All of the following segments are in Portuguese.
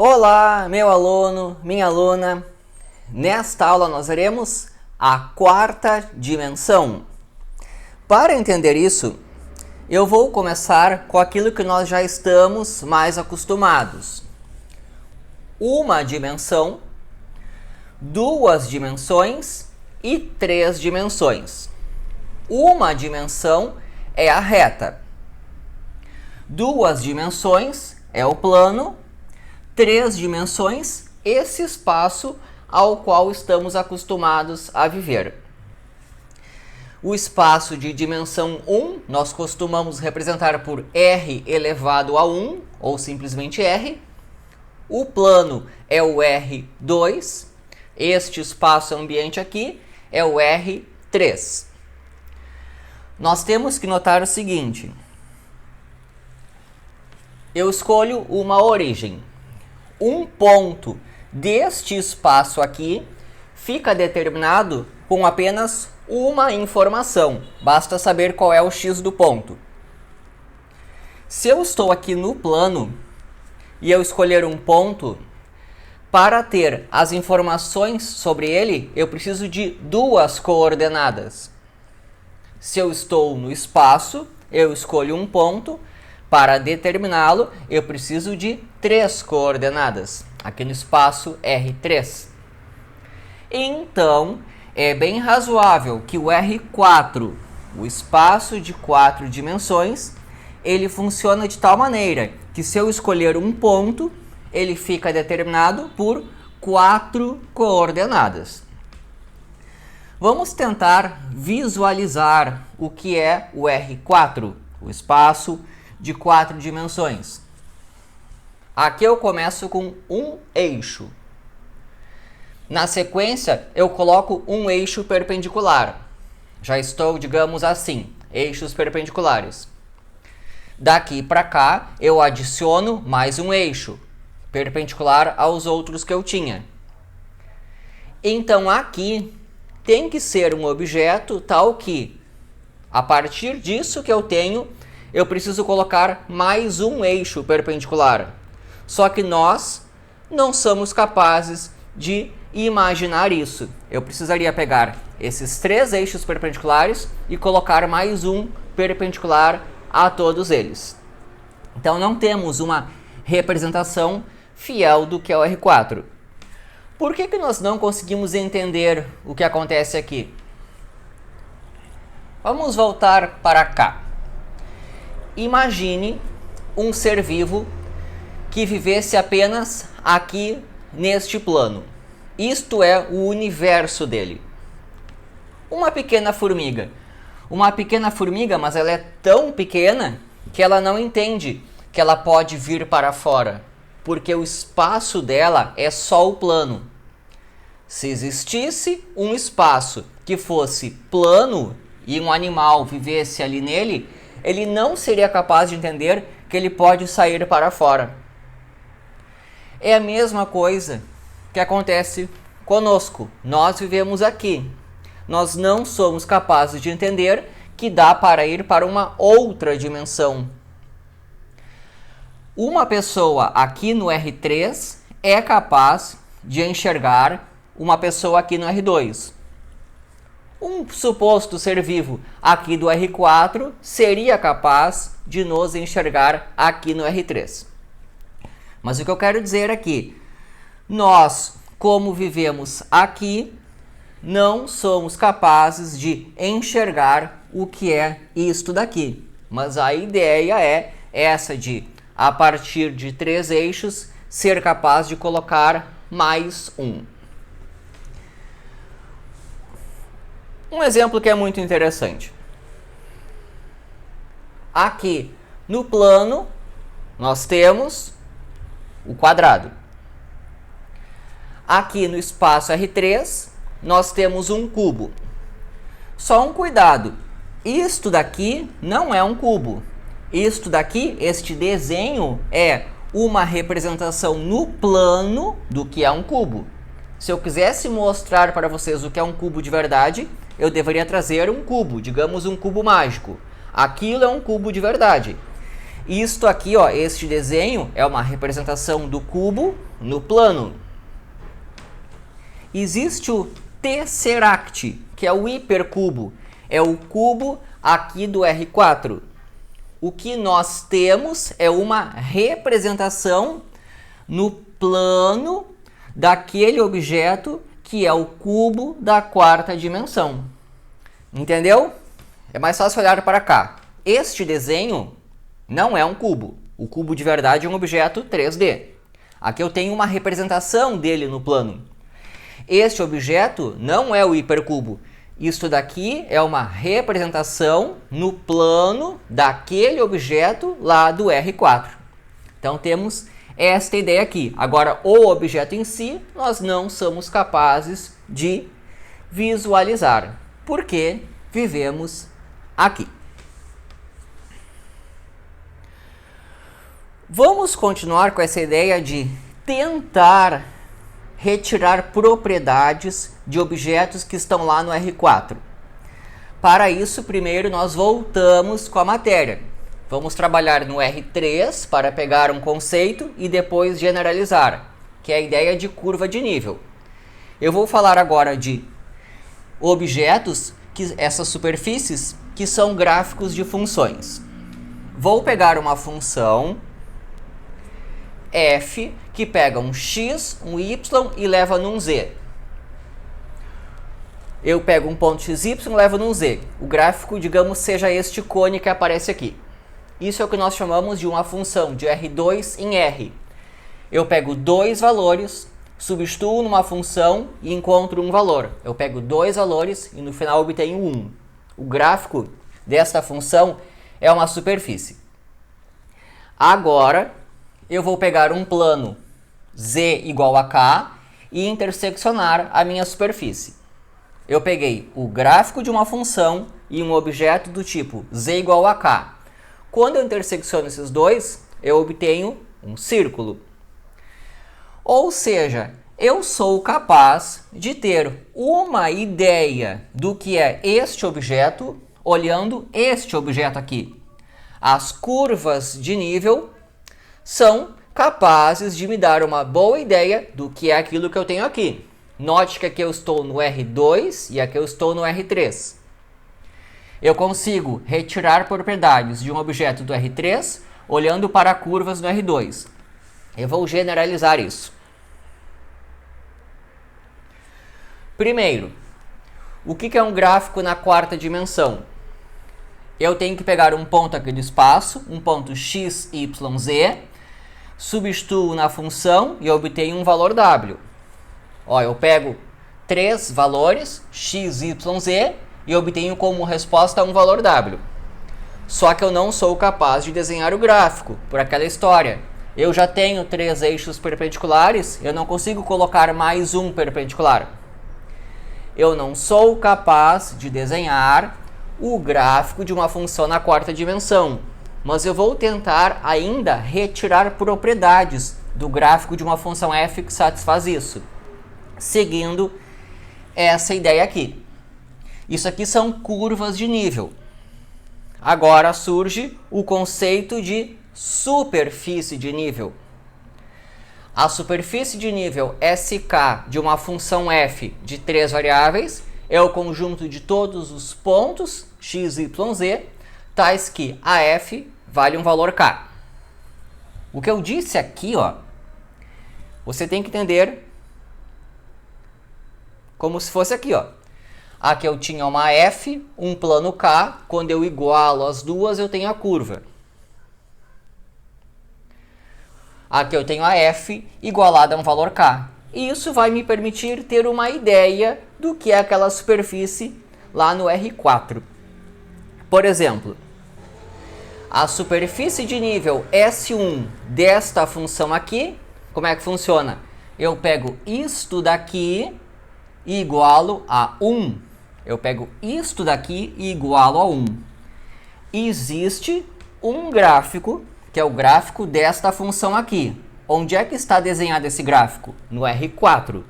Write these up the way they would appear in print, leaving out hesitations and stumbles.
Olá, meu aluno, minha aluna. Nesta aula nós veremos a quarta dimensão. Para entender isso, eu vou começar com aquilo que nós já estamos mais acostumados. Uma dimensão, duas dimensões e três dimensões. Uma dimensão é a reta. Duas dimensões é o plano. Três dimensões, esse espaço ao qual estamos acostumados a viver. O espaço de dimensão 1 nós costumamos representar por r elevado a 1, ou simplesmente r. O plano é o R2, este espaço ambiente aqui é o R3. Nós temos que notar o seguinte: eu escolho uma origem. Um ponto deste espaço aqui fica determinado com apenas uma informação. Basta saber qual é o x do ponto. Se eu estou aqui no plano e eu escolher um ponto, para ter as informações sobre ele, eu preciso de duas coordenadas. Se eu estou no espaço, eu escolho um ponto. Para determiná-lo, eu preciso de três coordenadas, aqui no espaço R3. Então, é bem razoável que o R4, o espaço de 4 dimensões, ele funciona de tal maneira que se eu escolher um ponto, ele fica determinado por 4 coordenadas. Vamos tentar visualizar o que é o R4, o espaço de 4 dimensões. Aqui eu começo com um eixo. Na sequência, eu coloco um eixo perpendicular. Já estou, digamos assim, eixos perpendiculares. Daqui para cá, eu adiciono mais um eixo, perpendicular aos outros que eu tinha. Então aqui tem que ser um objeto tal que, a partir disso que eu tenho, eu preciso colocar mais um eixo perpendicular. Só que nós não somos capazes de imaginar isso. Eu precisaria pegar esses 3 eixos perpendiculares e colocar mais um perpendicular a todos eles. Então não temos uma representação fiel do que é o R4. Por que nós não conseguimos entender o que acontece aqui? Vamos voltar para cá. Imagine um ser vivo que vivesse apenas aqui neste plano. Isto é o universo dele. Uma pequena formiga. Uma pequena formiga, mas ela é tão pequena que ela não entende que ela pode vir para fora, porque o espaço dela é só o plano. Se existisse um espaço que fosse plano e um animal vivesse ali nele, ele não seria capaz de entender que ele pode sair para fora. É a mesma coisa que acontece conosco. Nós vivemos aqui. Nós não somos capazes de entender que dá para ir para uma outra dimensão. Uma pessoa aqui no R3 é capaz de enxergar uma pessoa aqui no R2. Um suposto ser vivo aqui do R4 seria capaz de nos enxergar aqui no R3. Mas o que eu quero dizer aqui, nós, como vivemos aqui, não somos capazes de enxergar o que é isto daqui. Mas a ideia é essa de, a partir de 3 eixos, ser capaz de colocar mais um. Um exemplo que é muito interessante. Aqui no plano nós temos o quadrado. Aqui no espaço R3 nós temos um cubo. Só um cuidado, isto daqui não é um cubo. Isto daqui, este desenho, é uma representação no plano do que é um cubo. Se eu quisesse mostrar para vocês o que é um cubo de verdade, eu deveria trazer um cubo, digamos um cubo mágico. Aquilo é um cubo de verdade. Isto aqui, ó, este desenho é uma representação do cubo no plano. Existe o tesseract, que é o hipercubo. É o cubo aqui do R4. O que nós temos é uma representação no plano daquele objeto que é o cubo da quarta dimensão. Entendeu? É mais fácil olhar para cá. Este desenho não é um cubo. O cubo de verdade é um objeto 3D. Aqui eu tenho uma representação dele no plano. Este objeto não é o hipercubo. Isto daqui é uma representação no plano daquele objeto lá do R4. Então temos esta ideia aqui. Agora, o objeto em si, nós não somos capazes de visualizar, porque vivemos aqui. Vamos continuar com essa ideia de tentar retirar propriedades de objetos que estão lá no R4. Para isso, primeiro nós voltamos com a matéria. Vamos trabalhar no R3 para pegar um conceito e depois generalizar, que é a ideia de curva de nível. Eu vou falar agora de objetos, essas superfícies, que são gráficos de funções. Vou pegar uma função f que pega um x, um y e leva num z. Eu pego um ponto xy e levo num z. O gráfico, digamos, seja este cone que aparece aqui. Isso é o que nós chamamos de uma função de R2 em R. Eu pego dois valores, substituo numa função e encontro um valor. Eu pego dois valores e no final obtenho 1. O gráfico desta função é uma superfície. Agora, eu vou pegar um plano z igual a k e interseccionar a minha superfície. Eu peguei o gráfico de uma função e um objeto do tipo z igual a k. Quando eu intersecciono esses dois, eu obtenho um círculo. Ou seja, eu sou capaz de ter uma ideia do que é este objeto olhando este objeto aqui. As curvas de nível são capazes de me dar uma boa ideia do que é aquilo que eu tenho aqui. Note que aqui eu estou no R2 e aqui eu estou no R3. Eu consigo retirar propriedades de um objeto do R3 olhando para curvas no R2. Eu vou generalizar isso. Primeiro, o que é um gráfico na quarta dimensão? Eu tenho que pegar um ponto aqui do espaço, um ponto x, y, z, substituo na função e obtenho um valor w. Ó, eu pego três valores, x, y, z, e obtenho como resposta um valor w. Só que eu não sou capaz de desenhar o gráfico, por aquela história. Eu já tenho três eixos perpendiculares, eu não consigo colocar mais um perpendicular. Eu não sou capaz de desenhar o gráfico de uma função na quarta dimensão, mas eu vou tentar ainda retirar propriedades do gráfico de uma função f que satisfaz isso, seguindo essa ideia aqui. Isso aqui são curvas de nível. Agora surge o conceito de superfície de nível. A superfície de nível SK de uma função f de três variáveis é o conjunto de todos os pontos x, y, z, tais que a f vale um valor k. O que eu disse aqui, ó, você tem que entender como se fosse aqui, ó. Aqui eu tinha uma f, um plano k, quando eu igualo as duas eu tenho a curva. Aqui eu tenho a f igualada a um valor k. E isso vai me permitir ter uma ideia do que é aquela superfície lá no R4. Por exemplo, a superfície de nível S1 desta função aqui, como é que funciona? Eu pego isto daqui e igualo a 1. Eu pego isto daqui e igualo a 1. Existe um gráfico, que é o gráfico desta função aqui. Onde é que está desenhado esse gráfico? No R4.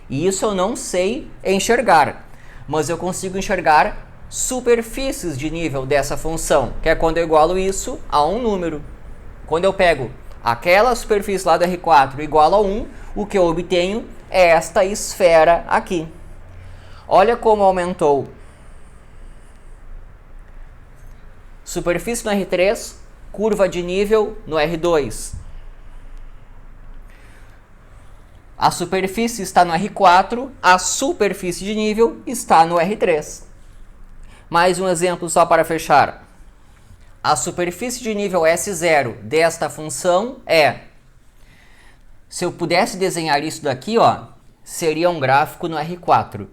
E isso eu não sei enxergar, mas eu consigo enxergar superfícies de nível dessa função, que é quando eu igualo isso a um número. Quando eu pego aquela superfície lá do R4 igual a 1, o que eu obtenho é esta esfera aqui. Olha como aumentou. Superfície no R3, curva de nível no R2. A superfície está no R4, a superfície de nível está no R3. Mais um exemplo só para fechar. A superfície de nível S0 desta função é... Se eu pudesse desenhar isso daqui, ó, seria um gráfico no R4.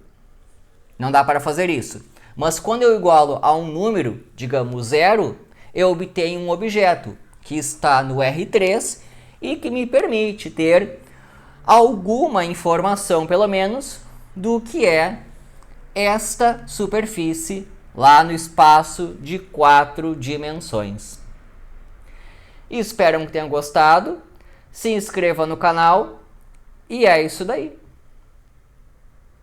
Não dá para fazer isso. Mas quando eu igualo a um número, digamos 0, eu obtenho um objeto que está no R3 e que me permite ter alguma informação, pelo menos, do que é esta superfície lá no espaço de 4 dimensões. Espero que tenham gostado. Se inscreva no canal e é isso daí.